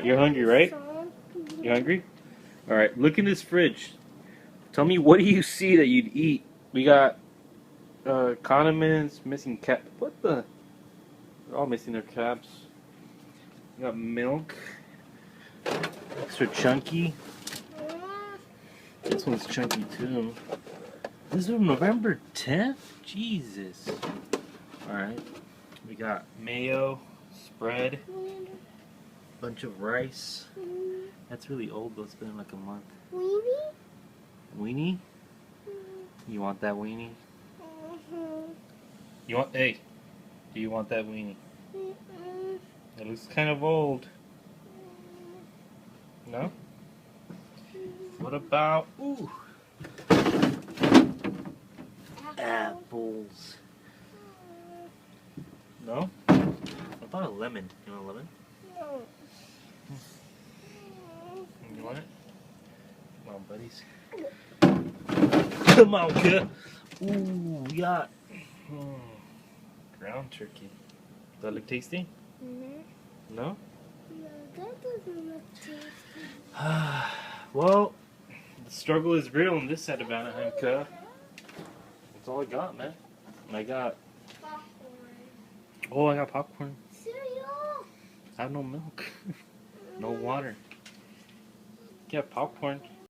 You're hungry, right? You hungry? Alright, look in this fridge. Tell me, what do you see that you'd eat? We got condiments, missing cap. What the? They're all missing their caps. We got milk. Extra chunky. This one's chunky too. This is from November 10th? Jesus. Alright. We got mayo, spread, bunch of rice. That's really old though, it's been like a month. Weenie? Weenie? You want that weenie? You want, hey, do you want that weenie? It looks kind of old. No? What about, ooh, apples? No? What about a lemon? You want a lemon? No. You want it? Come on, buddies. Come on, kid. Ooh, we got ground turkey. Does that look tasty? No? No, that doesn't look tasty. Well, the struggle is real on this side of Anaheim, Cuh. That's all I got, man. I got... Popcorn. Oh, I got popcorn. Cereal. I have no milk. No water. Get popcorn.